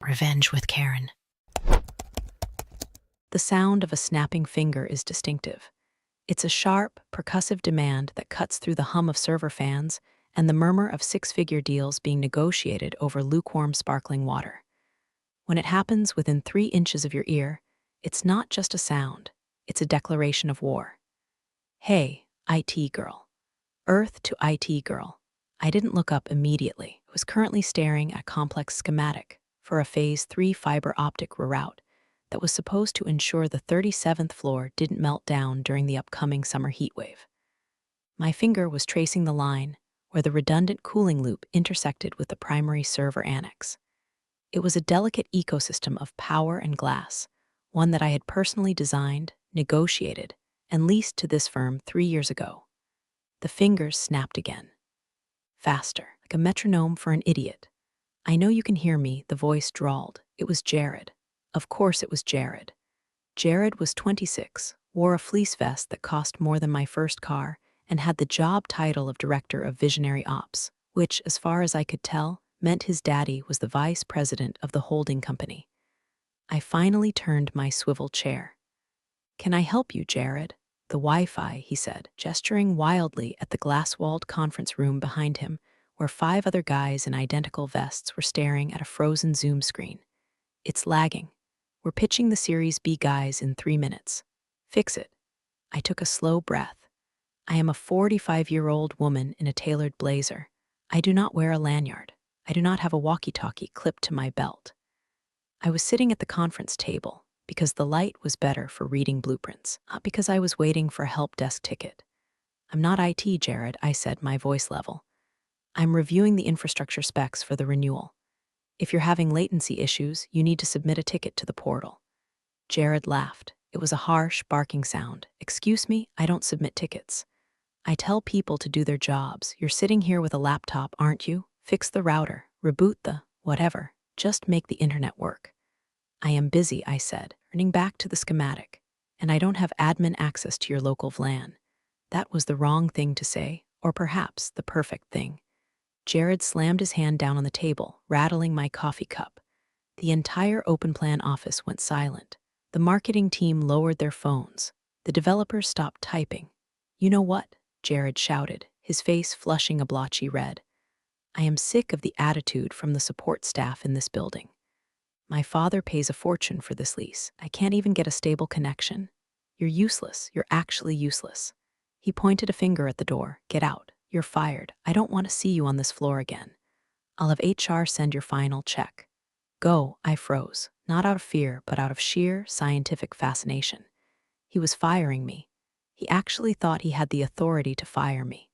Revenge with Karen. The sound of a snapping finger is distinctive. It's a sharp, percussive demand that cuts through the hum of server fans and the murmur of six-figure deals being negotiated over lukewarm sparkling water. When it happens within 3 inches of your ear, it's not just a sound, it's a declaration of war. Hey, IT girl. Earth to IT girl. I didn't look up immediately. I was currently staring at a complex schematic for a Phase 3 fiber optic reroute that was supposed to ensure the 37th floor didn't melt down during the upcoming summer heatwave. My finger was tracing the line where the redundant cooling loop intersected with the primary server annex. It was a delicate ecosystem of power and glass, one that I had personally designed, negotiated, and leased to this firm 3 years ago. The fingers snapped again. Faster, like a metronome for an idiot. I know you can hear me, the voice drawled. It was Jared. Of course it was Jared. Jared was 26, wore a fleece vest that cost more than my first car, and had the job title of Director of Visionary Ops, which, as far as I could tell, meant his daddy was the vice president of the holding company. I finally turned my swivel chair. "Can I help you, Jared?" "The Wi-Fi," he said, gesturing wildly at the glass-walled conference room behind him, where 5 other guys in identical vests were staring at a frozen Zoom screen. "It's lagging. We're pitching the Series B guys in 3 minutes. Fix it." I took a slow breath. I am a 45-year-old woman in a tailored blazer. I do not wear a lanyard. I do not have a walkie-talkie clipped to my belt. I was sitting at the conference table because the light was better for reading blueprints, not because I was waiting for a help desk ticket. "I'm not IT, Jared," I said, my voice level. "I'm reviewing the infrastructure specs for the renewal. If you're having latency issues, you need to submit a ticket to the portal." Jared laughed. It was a harsh, barking sound. "Excuse me, I don't submit tickets. I tell people to do their jobs. You're sitting here with a laptop, aren't you? Fix the router, reboot the whatever. Just make the internet work." "I am busy," I said, turning back to the schematic, "and I don't have admin access to your local VLAN." That was the wrong thing to say, or perhaps the perfect thing. Jared slammed his hand down on the table, rattling my coffee cup. The entire open plan office went silent. The marketing team lowered their phones. The developers stopped typing. "You know what?" Jared shouted, his face flushing a blotchy red. "I am sick of the attitude from the support staff in this building. My father pays a fortune for this lease. I can't even get a stable connection. You're useless. You're actually useless." He pointed a finger at the door. "Get out. You're fired. I don't want to see you on this floor again. I'll have HR send your final check." "Go," I froze, not out of fear, but out of sheer scientific fascination. He was firing me. He actually thought he had the authority to fire me.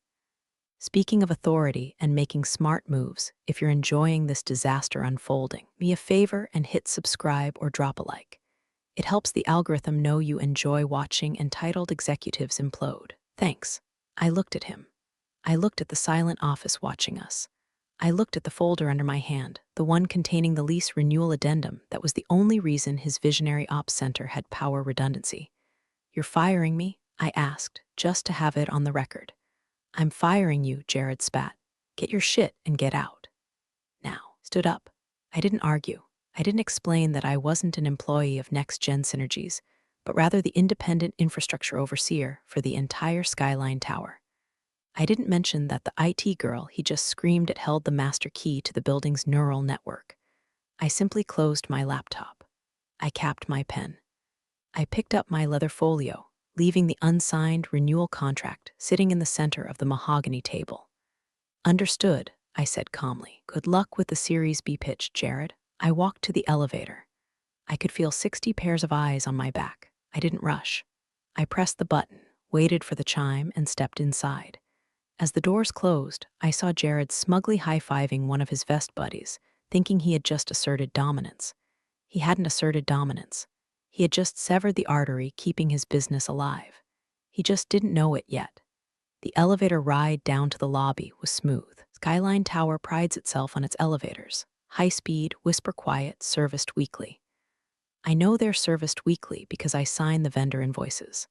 Speaking of authority and making smart moves, if you're enjoying this disaster unfolding, me a favor and hit subscribe or drop a like. It helps the algorithm know you enjoy watching entitled executives implode. Thanks. I looked at him. I looked at the silent office watching us. I looked at the folder under my hand, the one containing the lease renewal addendum that was the only reason his Visionary Ops Center had power redundancy. "You're firing me?" I asked, just to have it on the record. "I'm firing you," Jared spat. "Get your shit and get out." Now, stood up. I didn't argue. I didn't explain that I wasn't an employee of Next Gen Synergies, but rather the independent infrastructure overseer for the entire Skyline Tower. I didn't mention that the IT girl he just screamed at held the master key to the building's neural network. I simply closed my laptop. I capped my pen. I picked up my leather folio, leaving the unsigned renewal contract sitting in the center of the mahogany table. "Understood," I said calmly. "Good luck with the Series B pitch, Jared." I walked to the elevator. I could feel 60 pairs of eyes on my back. I didn't rush. I pressed the button, waited for the chime, and stepped inside. As the doors closed, I saw Jared smugly high-fiving one of his vest buddies, thinking he had just asserted dominance. He hadn't asserted dominance. He had just severed the artery keeping his business alive. He just didn't know it yet. The elevator ride down to the lobby was smooth. Skyline Tower prides itself on its elevators. High-speed, whisper-quiet, serviced weekly. I know they're serviced weekly because I sign the vendor invoices.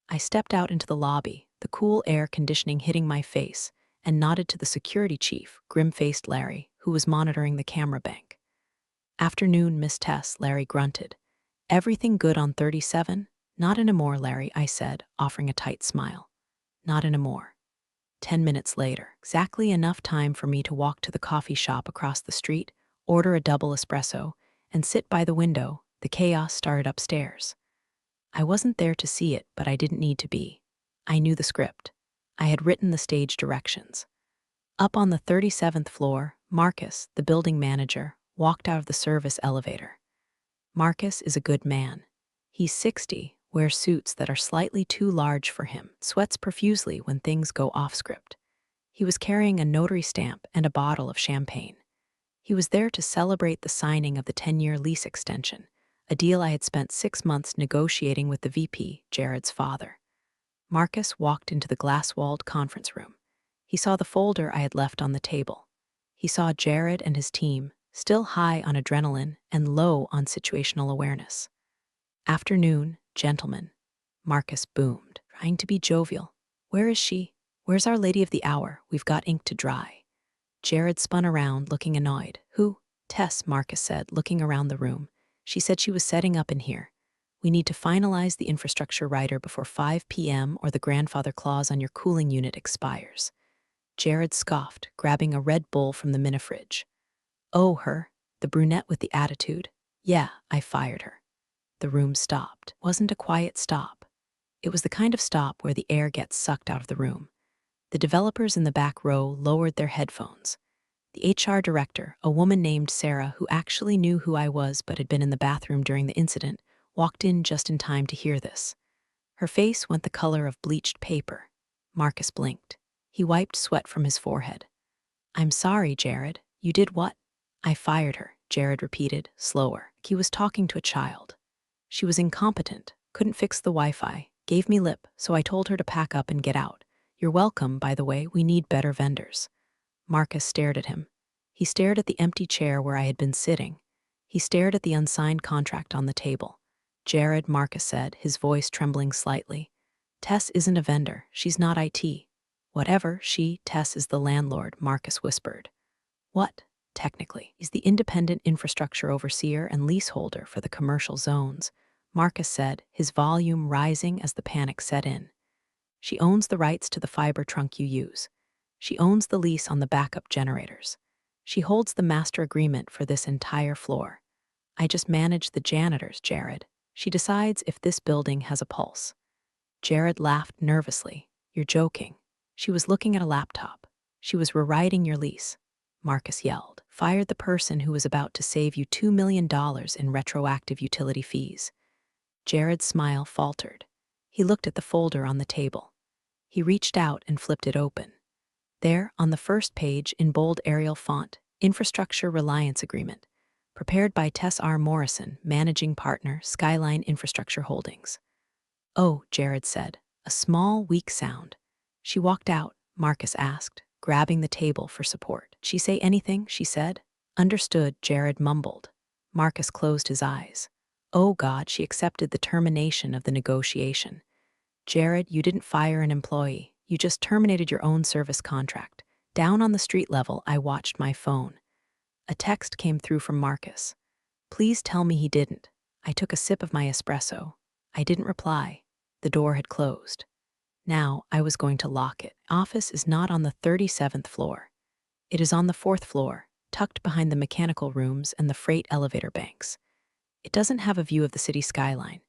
I stepped out into the lobby, the cool air conditioning hitting my face, and nodded to the security chief, grim-faced Larry, who was monitoring the camera bank. "Afternoon, Miss Tess," Larry grunted. "Everything good on 37? Not anymore, Larry," I said, offering a tight smile. "Not anymore." 10 minutes later, exactly enough time for me to walk to the coffee shop across the street, order a double espresso, and sit by the window. The chaos started upstairs. I wasn't there to see it, but I didn't need to be. I knew the script. I had written the stage directions. Up on the 37th floor, Marcus, the building manager, walked out of the service elevator. Marcus is a good man. He's 60, wears suits that are slightly too large for him, sweats profusely when things go off script. He was carrying a notary stamp and a bottle of champagne. He was there to celebrate the signing of the 10-year lease extension, a deal I had spent 6 months negotiating with the VP, Jared's father. Marcus walked into the glass-walled conference room. He saw the folder I had left on the table. He saw Jared and his team, still high on adrenaline and low on situational awareness. "Afternoon, gentlemen," Marcus boomed, trying to be jovial. "Where is she? Where's Our Lady of the Hour? We've got ink to dry." Jared spun around, looking annoyed. "Who?" "Tess," Marcus said, looking around the room. "She said she was setting up in here. We need to finalize the infrastructure rider before 5 p.m. or the grandfather clause on your cooling unit expires." Jared scoffed, grabbing a Red Bull from the mini-fridge. "Oh, her? The brunette with the attitude? Yeah, I fired her." The room stopped. It wasn't a quiet stop. It was the kind of stop where the air gets sucked out of the room. The developers in the back row lowered their headphones. The HR director, a woman named Sarah who actually knew who I was but had been in the bathroom during the incident, walked in just in time to hear this. Her face went the color of bleached paper. Marcus blinked. He wiped sweat from his forehead. "I'm sorry, Jared. You did what?" "I fired her," Jared repeated, slower. He was talking to a child. "She was incompetent, couldn't fix the Wi-Fi, gave me lip, so I told her to pack up and get out. You're welcome, by the way, we need better vendors." Marcus stared at him. He stared at the empty chair where I had been sitting. He stared at the unsigned contract on the table. "Jared," Marcus said, his voice trembling slightly. "Tess isn't a vendor. She's not IT." "Whatever, Tess is the landlord," Marcus whispered. "What?" "Technically. He's the independent infrastructure overseer and leaseholder for the commercial zones," Marcus said, his volume rising as the panic set in. "She owns the rights to the fiber trunk you use. She owns the lease on the backup generators. She holds the master agreement for this entire floor. I just manage the janitors, Jared. She decides if this building has a pulse." Jared laughed nervously. "You're joking." "She was looking at a laptop. She was rewriting your lease." Marcus yelled. "Fired the person who was about to save you $2 million in retroactive utility fees." Jared's smile faltered. He looked at the folder on the table. He reached out and flipped it open. There, on the first page, in bold Arial font, Infrastructure Reliance Agreement, prepared by Tess R. Morrison, Managing Partner, Skyline Infrastructure Holdings. "Oh," Jared said, a small, weak sound. "She walked out," Marcus asked, grabbing the table for support. "She say anything?" she said. "Understood," Jared mumbled. Marcus closed his eyes. "Oh God, she accepted the termination of the negotiation." "Jared, you didn't fire an employee. You just terminated your own service contract." Down on the street level, I watched my phone. A text came through from Marcus. "Please tell me he didn't." I took a sip of my espresso. I didn't reply. The door had closed. Now I was going to lock it. Office is not on the 37th floor. It is on the 4th floor, tucked behind the mechanical rooms and the freight elevator banks. It doesn't have a view of the city skyline.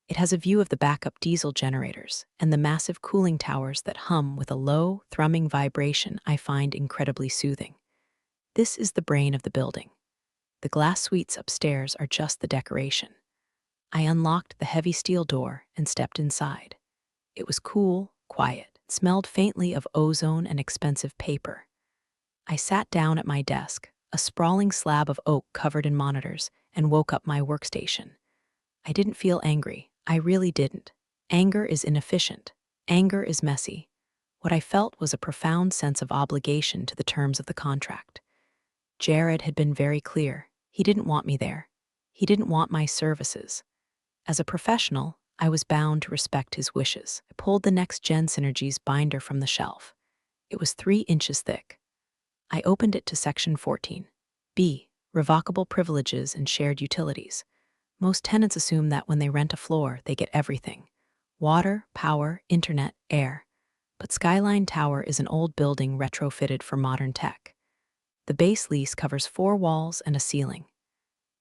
It has a view of the backup diesel generators and the massive cooling towers that hum with a low, thrumming vibration I find incredibly soothing. This is the brain of the building. The glass suites upstairs are just the decoration. I unlocked the heavy steel door and stepped inside. It was cool, quiet, smelled faintly of ozone and expensive paper. I sat down at my desk, a sprawling slab of oak covered in monitors, and woke up my workstation. I didn't feel angry. I really didn't. Anger is inefficient. Anger is messy. What I felt was a profound sense of obligation to the terms of the contract. Jared had been very clear. He didn't want me there. He didn't want my services. As a professional, I was bound to respect his wishes. I pulled the Next Gen Synergies binder from the shelf. It was 3 inches thick. I opened it to section 14. B. revocable privileges, and shared utilities. Most tenants assume that when they rent a floor, they get everything: water, power, internet, air. But Skyline Tower is an old building retrofitted for modern tech. The base lease covers 4 walls and a ceiling.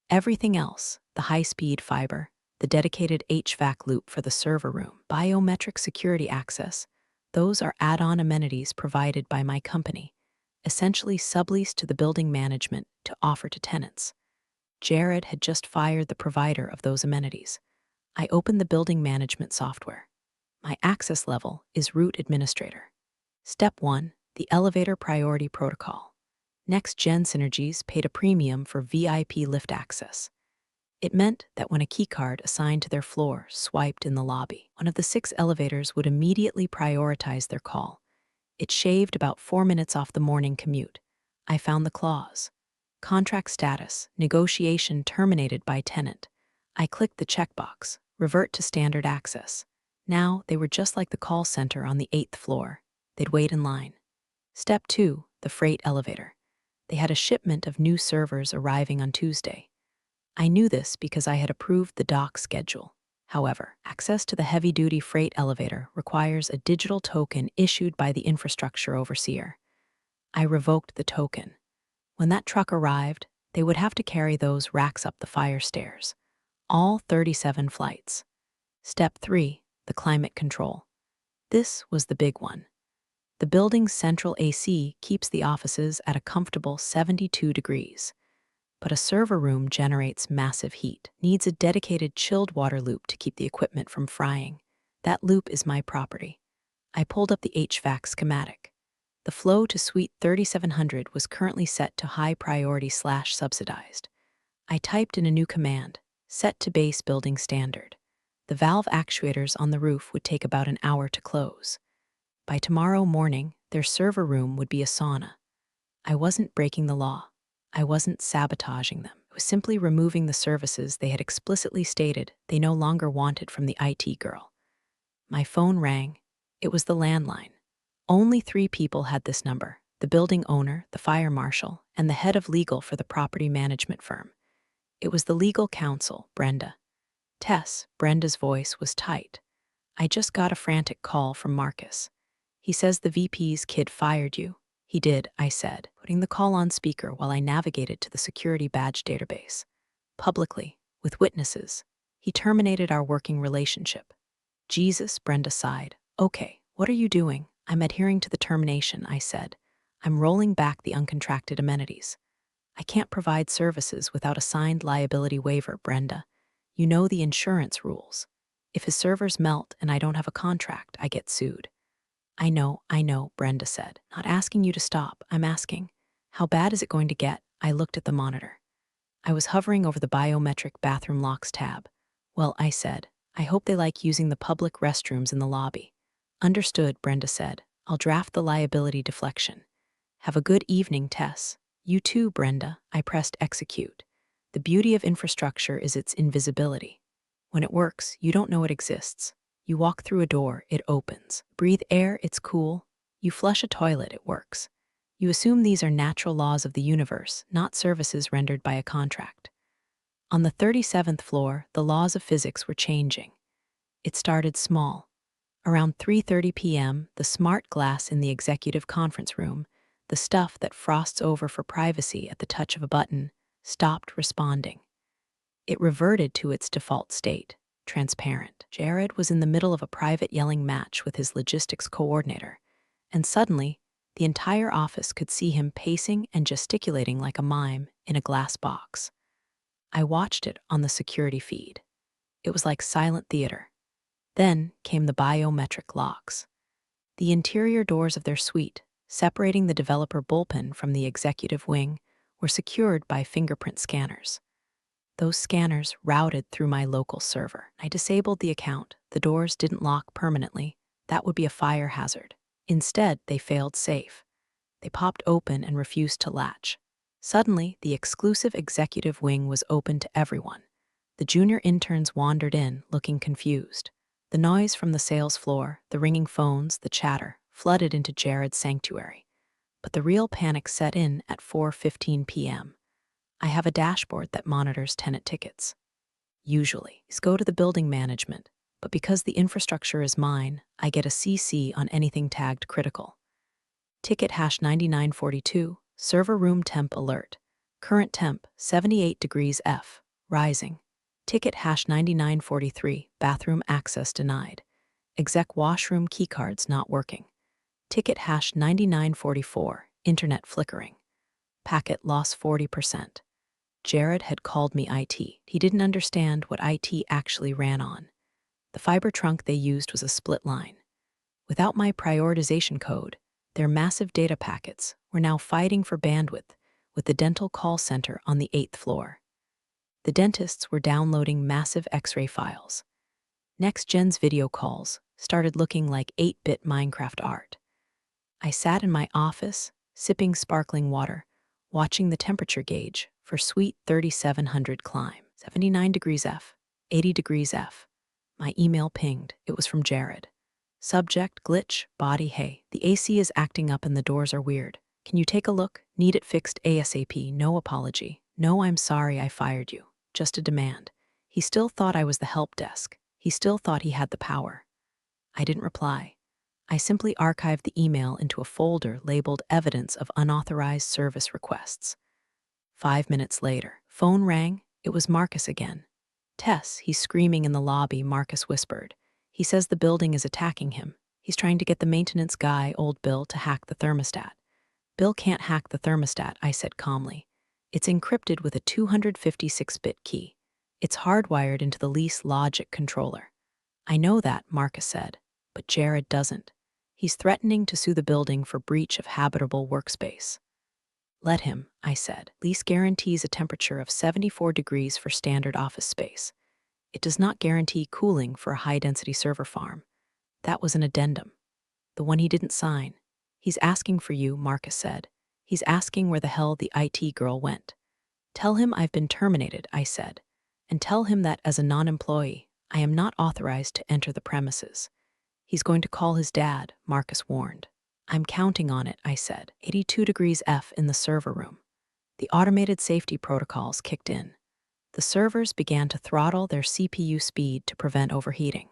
Everything else, the high-speed fiber, the dedicated HVAC loop for the server room, biometric security access, those are add-on amenities provided by my company, essentially subleased to the building management to offer to tenants. Jared had just fired the provider of those amenities. I opened the building management software. My access level is root administrator. Step 1, the elevator priority protocol. Next-gen Synergies paid a premium for VIP lift access. It meant that when a keycard assigned to their floor swiped in the lobby, one of the 6 elevators would immediately prioritize their call. It shaved about 4 minutes off the morning commute. I found the clause. Contract status, negotiation terminated by tenant. I clicked the checkbox, revert to standard access. Now they were just like the call center on the 8th floor. They'd wait in line. Step 2, the freight elevator. They had a shipment of new servers arriving on Tuesday. I knew this because I had approved the dock schedule. However, access to the heavy-duty freight elevator requires a digital token issued by the infrastructure overseer. I revoked the token. When that truck arrived, they would have to carry those racks up the fire stairs. All 37 flights. Step 3, the climate control. This was the big one. The building's central AC keeps the offices at a comfortable 72 degrees. But a server room generates massive heat, needs a dedicated chilled water loop to keep the equipment from frying. That loop is my property. I pulled up the HVAC schematic. The flow to suite 3700 was currently set to high priority/subsidized. I typed in a new command, set to base building standard. The valve actuators on the roof would take about an hour to close. By tomorrow morning, their server room would be a sauna. I wasn't breaking the law. I wasn't sabotaging them. I was simply removing the services they had explicitly stated they no longer wanted from the IT girl. My phone rang. It was the landline. Only 3 people had this number: the building owner, the fire marshal, and the head of legal for the property management firm. It was the legal counsel, Brenda. Tess, Brenda's voice was tight. I just got a frantic call from Marcus. He says the VP's kid fired you. He did, I said, putting the call on speaker while I navigated to the security badge database. Publicly, with witnesses. He terminated our working relationship. Jesus, Brenda sighed. Okay, what are you doing? I'm adhering to the termination, I said. I'm rolling back the uncontracted amenities. I can't provide services without a signed liability waiver, Brenda. You know the insurance rules. If his servers melt and I don't have a contract, I get sued. I know, Brenda said. Not asking you to stop, I'm asking, how bad is it going to get? I looked at the monitor. I was hovering over the biometric bathroom locks tab. Well, I said, I hope they like using the public restrooms in the lobby. Understood, Brenda said. I'll draft the liability deflection. Have a good evening, Tess. You too, Brenda. I pressed execute. The beauty of infrastructure is its invisibility. When it works, you don't know it exists. You walk through a door, it opens. Breathe air, it's cool. You flush a toilet, it works. You assume these are natural laws of the universe, not services rendered by a contract. On the 37th floor, the laws of physics were changing. It started small. Around 3:30 p.m., the smart glass in the executive conference room, the stuff that frosts over for privacy at the touch of a button, stopped responding. It reverted to its default state, transparent. Jared was in the middle of a private yelling match with his logistics coordinator, and suddenly, the entire office could see him pacing and gesticulating like a mime in a glass box. I watched it on the security feed. It was like silent theater. Then came the biometric locks. The interior doors of their suite, separating the developer bullpen from the executive wing, were secured by fingerprint scanners. Those scanners routed through my local server. I disabled the account. The doors didn't lock permanently. That would be a fire hazard. Instead, they failed safe. They popped open and refused to latch. Suddenly, the exclusive executive wing was open to everyone. The junior interns wandered in, looking confused. The noise from the sales floor, the ringing phones, the chatter, flooded into Jared's sanctuary. But the real panic set in at 4:15 p.m. I have a dashboard that monitors tenant tickets. Usually, these go to the building management, but because the infrastructure is mine, I get a CC on anything tagged critical. Ticket hash 9942, server room temp alert. Current temp 78 degrees F, rising. Ticket hash 9943, bathroom access denied. Exec washroom keycards not working. Ticket hash 9944, internet flickering. Packet loss 40%. Jared had called me IT. He didn't understand what IT actually ran on. The fiber trunk they used was a split line. Without my prioritization code, their massive data packets were now fighting for bandwidth with the dental call center on the 8th floor. The dentists were downloading massive X-ray files. Next-gen's video calls started looking like 8-bit Minecraft art. I sat in my office, sipping sparkling water, watching the temperature gauge for sweet 3700 climb. 79 degrees F, 80 degrees F. My email pinged. It was from Jared. Subject, glitch, body, hey. The AC is acting up and the doors are weird. Can you take a look? Need it fixed ASAP. No apology. No, I'm sorry I fired you. Just a demand. He still thought I was the help desk. He still thought he had the power. I didn't reply. I simply archived the email into a folder labeled Evidence of Unauthorized Service Requests. 5 minutes later, phone rang. It was Marcus again. Tess, he's screaming in the lobby, Marcus whispered. He says the building is attacking him. He's trying to get the maintenance guy, old Bill, to hack the thermostat. Bill can't hack the thermostat, I said calmly. It's encrypted with a 256-bit key. It's hardwired into the lease logic controller. I know that, Marcus said, but Jared doesn't. He's threatening to sue the building for breach of habitable workspace. Let him, I said. Lease guarantees a temperature of 74 degrees for standard office space. It does not guarantee cooling for a high-density server farm. That was an addendum. The one he didn't sign. He's asking for you, Marcus said. He's asking where the hell the IT girl went. Tell him I've been terminated, I said. And tell him that as a non-employee, I am not authorized to enter the premises. He's going to call his dad, Marcus warned. I'm counting on it, I said. 82 degrees F in the server room. The automated safety protocols kicked in. The servers began to throttle their CPU speed to prevent overheating.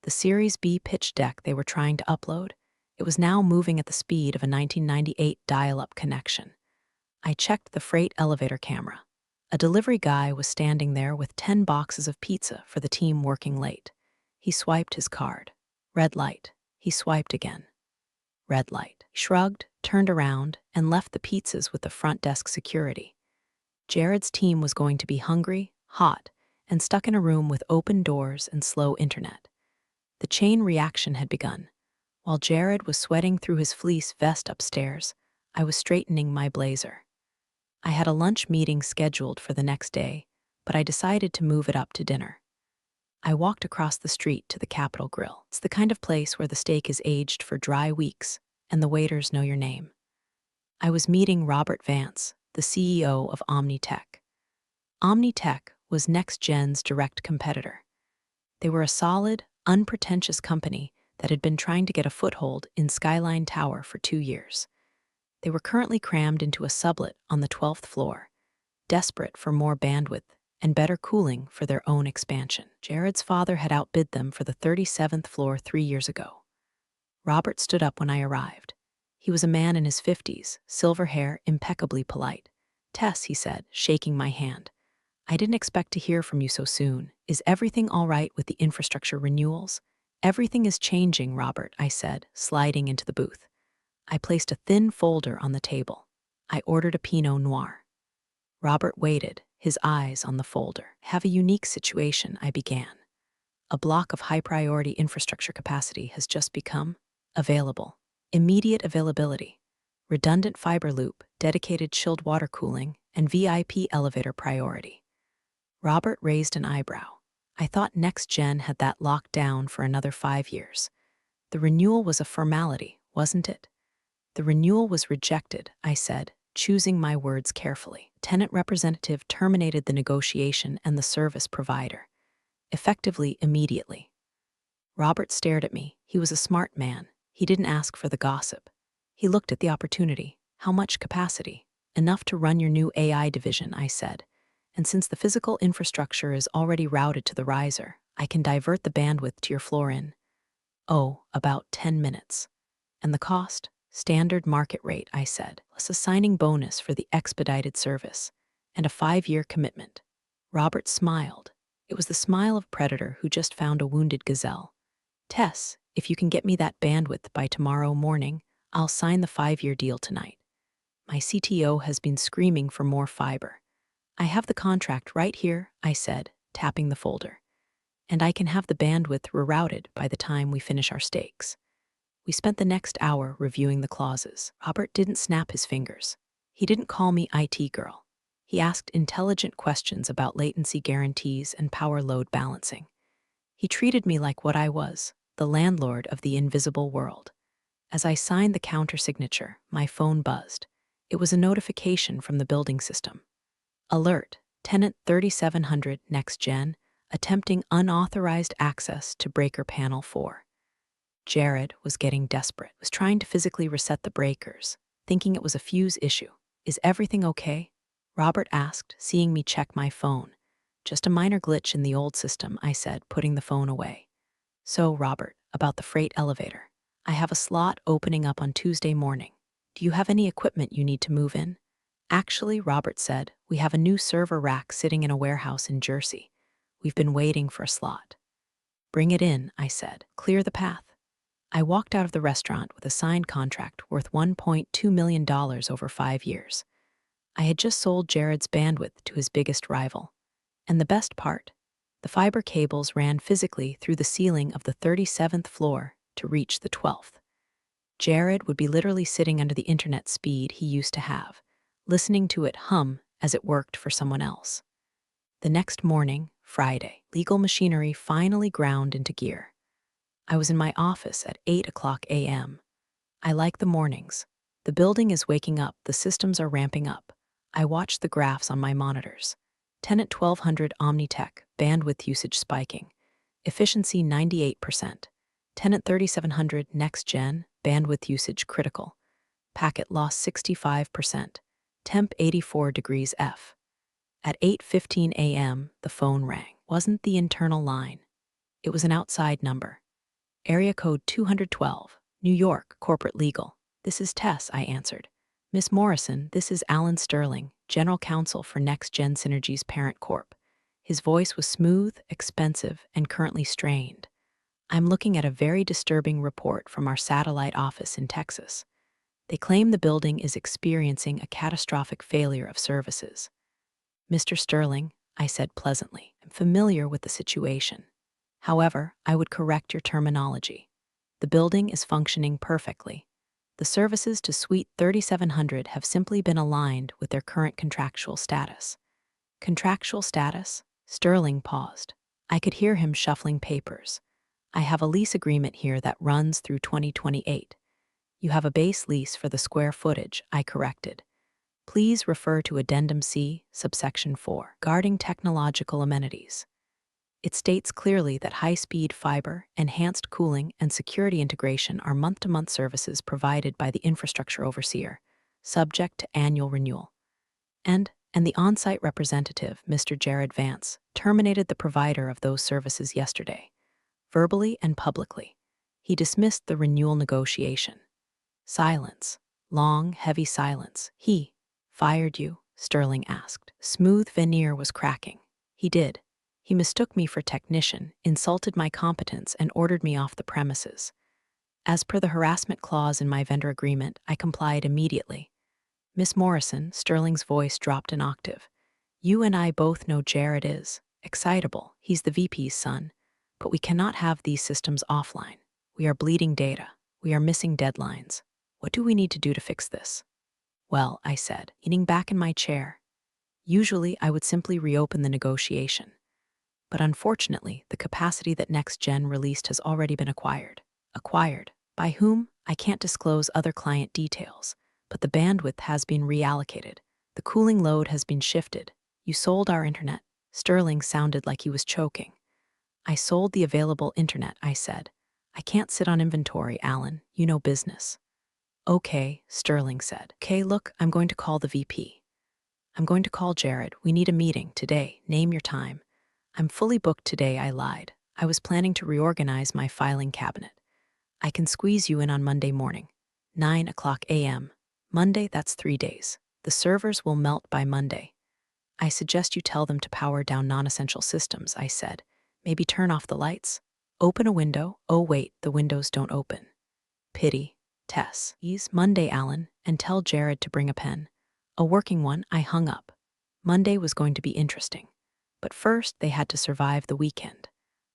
The Series B pitch deck they were trying to upload, it was now moving at the speed of a 1998 dial-up connection. I checked the freight elevator camera. A delivery guy was standing there with 10 boxes of pizza for the team working late. He swiped his card. Red light. He swiped again. Red light. He shrugged, turned around, and left the pizzas with the front desk security. Jared's team was going to be hungry, hot, and stuck in a room with open doors and slow internet. The chain reaction had begun. While Jared was sweating through his fleece vest upstairs, I was straightening my blazer. I had a lunch meeting scheduled for the next day, but I decided to move it up to dinner. I walked across the street to the Capitol Grill. It's the kind of place where the steak is aged for dry weeks and the waiters know your name. I was meeting Robert Vance, the CEO of Omnitech. Omnitech was NextGen's direct competitor. They were a solid, unpretentious company that had been trying to get a foothold in Skyline Tower for 2 years. They were currently crammed into a sublet on the 12th floor, desperate for more bandwidth and better cooling for their own expansion. Jared's father had outbid them for the 37th floor 3 years ago. Robert stood up when I arrived. He was a man in his 50s, silver hair, impeccably polite. Tess, he said, shaking my hand. I didn't expect to hear from you so soon. Is everything all right with the infrastructure renewals? Everything is changing, Robert, I said, sliding into the booth. I placed a thin folder on the table. I ordered a Pinot Noir. Robert waited, his eyes on the folder. Have a unique situation, I began. A block of high-priority infrastructure capacity has just become available. Immediate availability. Redundant fiber loop, dedicated chilled water cooling, and VIP elevator priority. Robert raised an eyebrow. I thought NextGen had that locked down for another 5 years. The renewal was a formality, wasn't it? The renewal was rejected, I said, choosing my words carefully. Tenant representative terminated the negotiation and the service provider, effectively immediately. Robert stared at me. He was a smart man. He didn't ask for the gossip. He looked at the opportunity. How much capacity? Enough to run your new AI division, I said. And since the physical infrastructure is already routed to the riser, I can divert the bandwidth to your floor in, about 10 minutes. And the cost? Standard market rate, I said, plus a signing bonus for the expedited service, and a 5-year commitment. Robert smiled. It was the smile of a predator who just found a wounded gazelle. Tess, if you can get me that bandwidth by tomorrow morning, I'll sign the 5-year deal tonight. My CTO has been screaming for more fiber. I have the contract right here, I said, tapping the folder. And I can have the bandwidth rerouted by the time we finish our stakes. We spent the next hour reviewing the clauses. Robert didn't snap his fingers. He didn't call me IT girl. He asked intelligent questions about latency guarantees and power load balancing. He treated me like what I was, the landlord of the invisible world. As I signed the counter-signature, my phone buzzed. It was a notification from the building system. Alert, tenant 3700 Next Gen, attempting unauthorized access to breaker panel 4. Jared was getting desperate, was trying to physically reset the breakers, thinking it was a fuse issue. Is everything okay? Robert asked, seeing me check my phone. Just a minor glitch in the old system, I said, putting the phone away. So, Robert, about the freight elevator. I have a slot opening up on Tuesday morning. Do you have any equipment you need to move in? Actually, Robert said, we have a new server rack sitting in a warehouse in Jersey. We've been waiting for a slot. Bring it in, I said. Clear the path. I walked out of the restaurant with a signed contract worth $1.2 million over 5 years. I had just sold Jared's bandwidth to his biggest rival. And the best part? The fiber cables ran physically through the ceiling of the 37th floor to reach the 12th. Jared would be literally sitting under the internet speed he used to have, listening to it hum as it worked for someone else. The next morning, Friday, legal machinery finally ground into gear. I was in my office at 8:00 a.m. I like the mornings. The building is waking up, the systems are ramping up. I watch the graphs on my monitors. Tenant 1200 Omnitech, bandwidth usage spiking. Efficiency 98%. Tenant 3700 Next Gen, bandwidth usage critical. Packet loss 65%. Temp 84 degrees F. At 8:15 a.m., the phone rang. Wasn't the internal line. It was an outside number. Area code 212, New York, corporate legal. This is Tess, I answered. Miss Morrison, this is Alan Sterling, General Counsel for Next Gen Synergy's parent corp. His voice was smooth, expensive, and currently strained. I'm looking at a very disturbing report from our satellite office in Texas. They claim the building is experiencing a catastrophic failure of services. Mr. Sterling, I said pleasantly, I'm familiar with the situation. However, I would correct your terminology. The building is functioning perfectly. The services to Suite 3700 have simply been aligned with their current contractual status. Contractual status? Sterling paused. I could hear him shuffling papers. I have a lease agreement here that runs through 2028. You have a base lease for the square footage, I corrected. Please refer to Addendum C, subsection 4, guarding technological amenities. It states clearly that high-speed fiber, enhanced cooling, and security integration are month-to-month services provided by the infrastructure overseer, subject to annual renewal. And the on-site representative, Mr. Jared Vance, terminated the provider of those services yesterday, verbally and publicly. He dismissed the renewal negotiation. Silence. Long, heavy silence. He fired you? Sterling asked. Smooth veneer was cracking. He did. He mistook me for technician, insulted my competence, and ordered me off the premises. As per the harassment clause in my vendor agreement, I complied immediately. Miss Morrison, Sterling's voice dropped an octave. You and I both know Jared is excitable. He's the VP's son. But we cannot have these systems offline. We are bleeding data. We are missing deadlines. What do we need to do to fix this? Well, I said, leaning back in my chair. Usually, I would simply reopen the negotiation. But unfortunately, the capacity that Next Gen released has already been acquired. Acquired? By whom? I can't disclose other client details, but the bandwidth has been reallocated. The cooling load has been shifted. You sold our internet. Sterling sounded like he was choking. I sold the available internet, I said. I can't sit on inventory, Alan. You know business. Okay, Sterling said. Okay, look, I'm going to call the VP. I'm going to call Jared. We need a meeting today. Name your time. I'm fully booked today, I lied. I was planning to reorganize my filing cabinet. I can squeeze you in on Monday morning. 9 o'clock a.m. Monday, that's 3 days. The servers will melt by Monday. I suggest you tell them to power down non-essential systems, I said. Maybe turn off the lights. Open a window. Oh wait, the windows don't open. Pity. Tess. Ease Monday, Alan, and tell Jared to bring a pen. A working one. I hung up. Monday was going to be interesting. But first, they had to survive the weekend.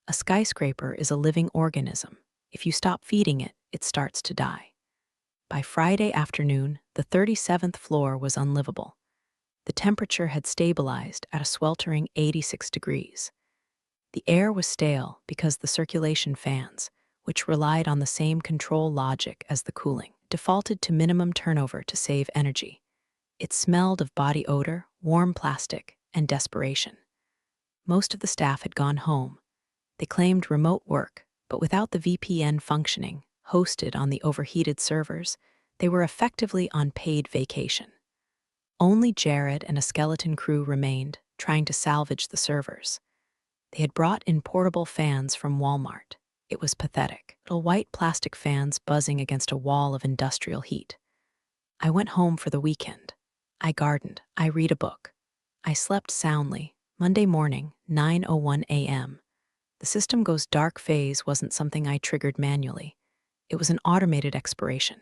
A skyscraper is a living organism. If you stop feeding it, it starts to die. By Friday afternoon, the 37th floor was unlivable. The temperature had stabilized at a sweltering 86 degrees. The air was stale because the circulation fans, which relied on the same control logic as the cooling, defaulted to minimum turnover to save energy. It smelled of body odor, warm plastic, and desperation. Most of the staff had gone home. They claimed remote work, but without the VPN functioning, hosted on the overheated servers, they were effectively on paid vacation. Only Jared and a skeleton crew remained, trying to salvage the servers. They had brought in portable fans from Walmart. It was pathetic. Little white plastic fans buzzing against a wall of industrial heat. I went home for the weekend. I gardened. I read a book. I slept soundly. Monday morning, 9:01 a.m. The system goes dark phase wasn't something I triggered manually. It was an automated expiration.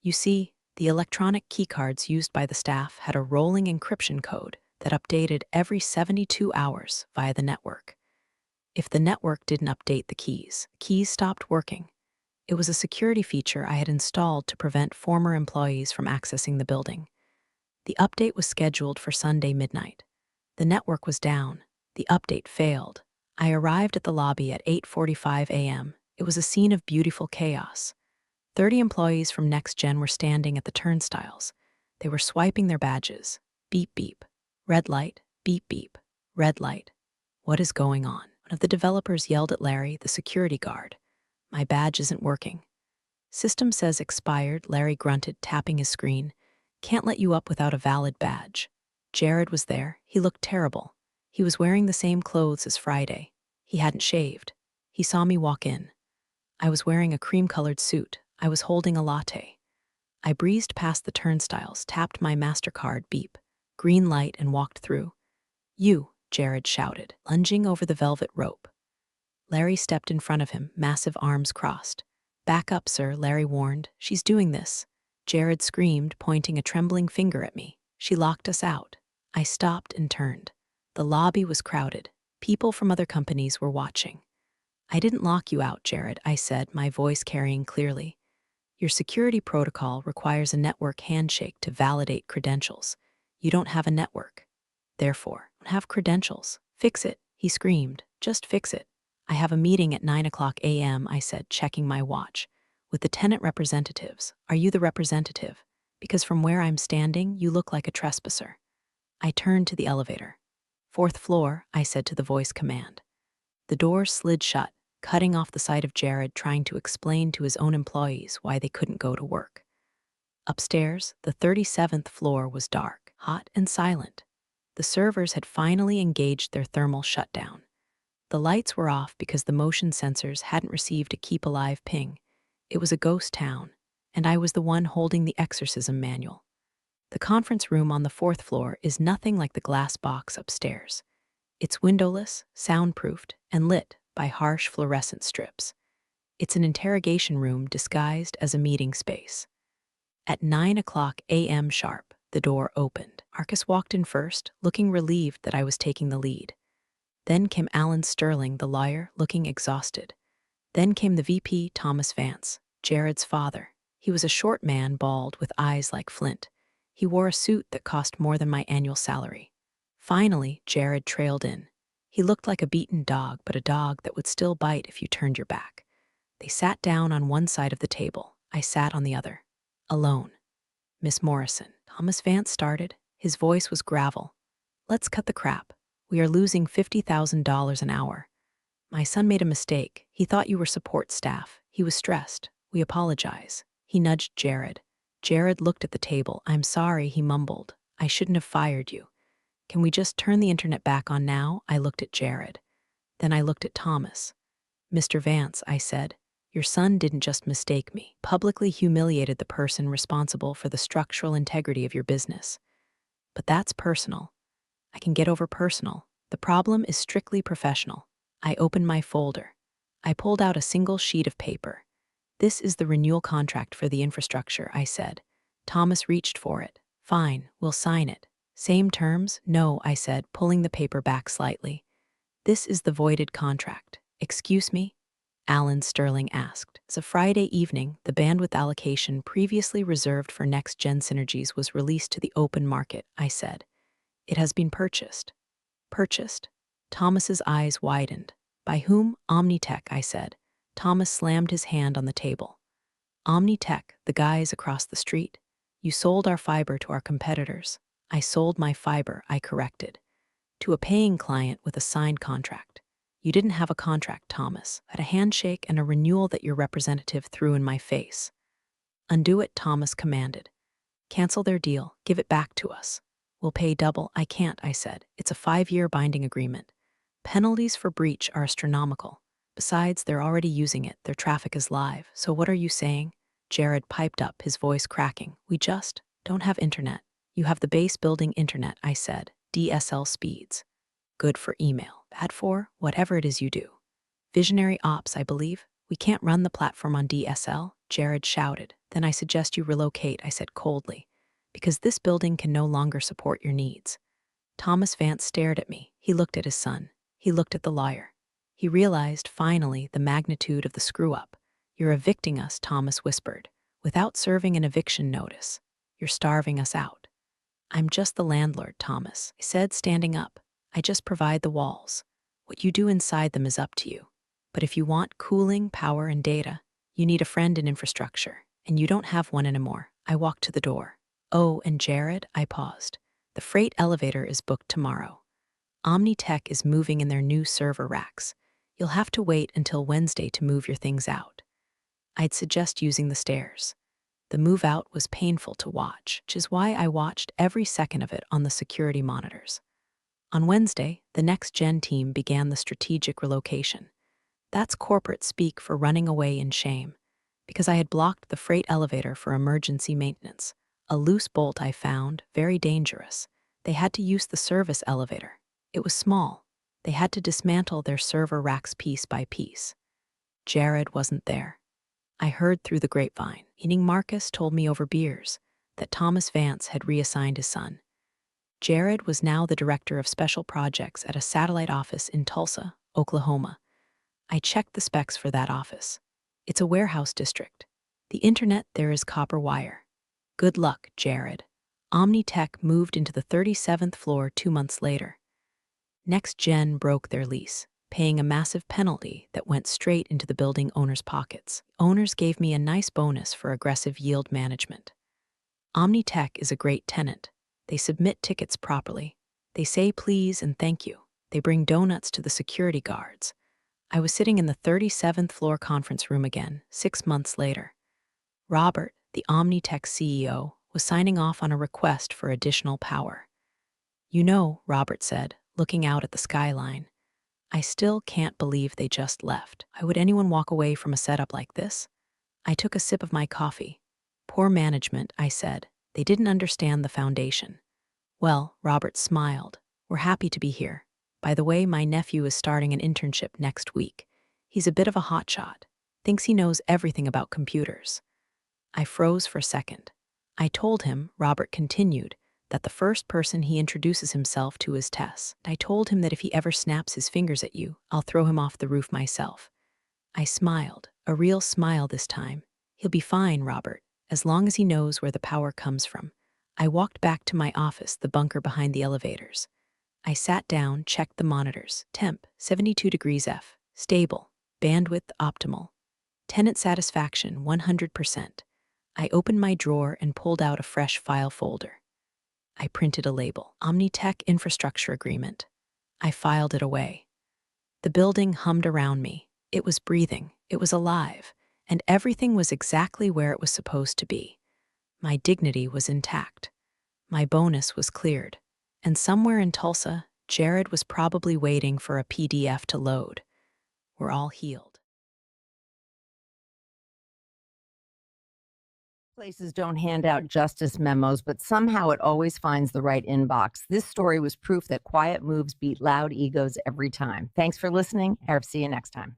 You see, the electronic keycards used by the staff had a rolling encryption code that updated every 72 hours via the network. If the network didn't update the keys stopped working. It was a security feature I had installed to prevent former employees from accessing the building. The update was scheduled for Sunday midnight. The network was down. The update failed. I arrived at the lobby at 8:45 a.m. It was a scene of beautiful chaos. 30 employees from NextGen were standing at the turnstiles. They were swiping their badges. Beep, beep. Red light. Beep, beep. Red light. What is going on? One of the developers yelled at Larry, the security guard. My badge isn't working. System says expired, Larry grunted, tapping his screen. Can't let you up without a valid badge. Jared was there. He looked terrible. He was wearing the same clothes as Friday. He hadn't shaved. He saw me walk in. I was wearing a cream-colored suit. I was holding a latte. I breezed past the turnstiles, tapped my MasterCard beep, green light, and walked through. You, Jared shouted, lunging over the velvet rope. Larry stepped in front of him, massive arms crossed. Back up, sir, Larry warned. She's doing this. Jared screamed, pointing a trembling finger at me. She locked us out. I stopped and turned. The lobby was crowded. People from other companies were watching. I didn't lock you out, Jared, I said, my voice carrying clearly. Your security protocol requires a network handshake to validate credentials. You don't have a network. Therefore, don't have credentials. Fix it, he screamed. Just fix it. I have a meeting at 9:00 a.m., I said, checking my watch. With the tenant representatives. Are you the representative? Because from where I'm standing, you look like a trespasser. I turned to the elevator. 4th floor, I said to the voice command. The door slid shut, cutting off the sight of Jared trying to explain to his own employees why they couldn't go to work. Upstairs, the 37th floor was dark, hot, and silent. The servers had finally engaged their thermal shutdown. The lights were off because the motion sensors hadn't received a keep alive ping. It was a ghost town, and I was the one holding the exorcism manual. The conference room on the 4th floor is nothing like the glass box upstairs. It's windowless, soundproofed, and lit by harsh fluorescent strips. It's an interrogation room disguised as a meeting space. At 9:00 a.m. sharp, the door opened. Marcus walked in first, looking relieved that I was taking the lead. Then came Alan Sterling, the lawyer, looking exhausted. Then came the VP, Thomas Vance, Jared's father. He was a short man, bald, with eyes like flint. He wore a suit that cost more than my annual salary. Finally, Jared trailed in. He looked like a beaten dog, but a dog that would still bite if you turned your back. They sat down on one side of the table. I sat on the other. Alone. Miss Morrison. Thomas Vance started. His voice was gravel. Let's cut the crap. We are losing $50,000 an hour. My son made a mistake. He thought you were support staff. He was stressed. We apologize. He nudged Jared. Jared looked at the table. I'm sorry, he mumbled. I shouldn't have fired you. Can we just turn the internet back on now? I looked at Jared. Then I looked at Thomas. Mr. Vance, I said, your son didn't just mistake me, publicly humiliated the person responsible for the structural integrity of your business. But that's personal. I can get over personal. The problem is strictly professional. I opened my folder. I pulled out a single sheet of paper. This is the renewal contract for the infrastructure, I said. Thomas reached for it. Fine, we'll sign it. Same terms? No, I said, pulling the paper back slightly. This is the voided contract. Excuse me? Alan Sterling asked. It's a Friday evening. The bandwidth allocation previously reserved for next-gen synergies was released to the open market, I said. It has been purchased. Purchased? Thomas's eyes widened. By whom? Omnitech, I said. Thomas slammed his hand on the table. Omnitech, the guys across the street. You sold our fiber to our competitors. I sold my fiber, I corrected. To a paying client with a signed contract. You didn't have a contract, Thomas. I had a handshake and a renewal that your representative threw in my face. Undo it, Thomas commanded. Cancel their deal. Give it back to us. We'll pay double. I can't, I said. It's a 5-year binding agreement. Penalties for breach are astronomical. Besides, they're already using it. Their traffic is live. So what are you saying? Jared piped up, his voice cracking. We just don't have internet. You have the base building internet, I said. DSL speeds. Good for email. Bad for whatever it is you do. Visionary ops, I believe. We can't run the platform on DSL, Jared shouted. Then I suggest you relocate, I said coldly, because this building can no longer support your needs. Thomas Vance stared at me. He looked at his son. He looked at the lawyer. He realized, finally, the magnitude of the screw-up. You're evicting us, Thomas whispered, without serving an eviction notice. You're starving us out. I'm just the landlord, Thomas, I said, standing up. I just provide the walls. What you do inside them is up to you. But if you want cooling, power, and data, you need a friend in infrastructure, and you don't have one anymore. I walked to the door. Oh, and Jared, I paused. The freight elevator is booked tomorrow. Omnitech is moving in their new server racks. You'll have to wait until Wednesday to move your things out. I'd suggest using the stairs. The move out was painful to watch, which is why I watched every second of it on the security monitors. On Wednesday, the next-gen team began the strategic relocation. That's corporate speak for running away in shame, because I had blocked the freight elevator for emergency maintenance. A loose bolt I found, very dangerous. They had to use the service elevator. It was small. They had to dismantle their server racks piece by piece. Jared wasn't there. I heard through the grapevine. Meaning Marcus told me over beers that Thomas Vance had reassigned his son. Jared was now the director of special projects at a satellite office in Tulsa, Oklahoma. I checked the specs for that office. It's a warehouse district. The internet there is copper wire. Good luck, Jared. Omnitech moved into the 37th floor 2 months later. NextGen broke their lease, paying a massive penalty that went straight into the building owners' pockets. Owners gave me a nice bonus for aggressive yield management. Omnitech is a great tenant. They submit tickets properly. They say please and thank you. They bring donuts to the security guards. I was sitting in the 37th floor conference room again, 6 months later. Robert, the Omnitech CEO, was signing off on a request for additional power. You know, Robert said, looking out at the skyline, I still can't believe they just left. Why would anyone walk away from a setup like this? I took a sip of my coffee. Poor management, I said. They didn't understand the foundation. Well, Robert smiled. We're happy to be here. By the way, my nephew is starting an internship next week. He's a bit of a hotshot. Thinks he knows everything about computers. I froze for a second. I told him, Robert continued, that the first person he introduces himself to is Tess. I told him that if he ever snaps his fingers at you, I'll throw him off the roof myself. I smiled, a real smile this time. He'll be fine, Robert, as long as he knows where the power comes from. I walked back to my office, the bunker behind the elevators. I sat down, checked the monitors. Temp, 72 degrees F. Stable. Bandwidth, optimal. Tenant satisfaction, 100%. I opened my drawer and pulled out a fresh file folder. I printed a label. Omnitech Infrastructure Agreement. I filed it away. The building hummed around me. It was breathing. It was alive. and everything was exactly where it was supposed to be. My dignity was intact. My bonus was cleared. And somewhere in Tulsa, Jared was probably waiting for a PDF to load. We're all healed. Places don't hand out justice memos, but somehow it always finds the right inbox. This story was proof that quiet moves beat loud egos every time. Thanks for listening. I'll see you next time.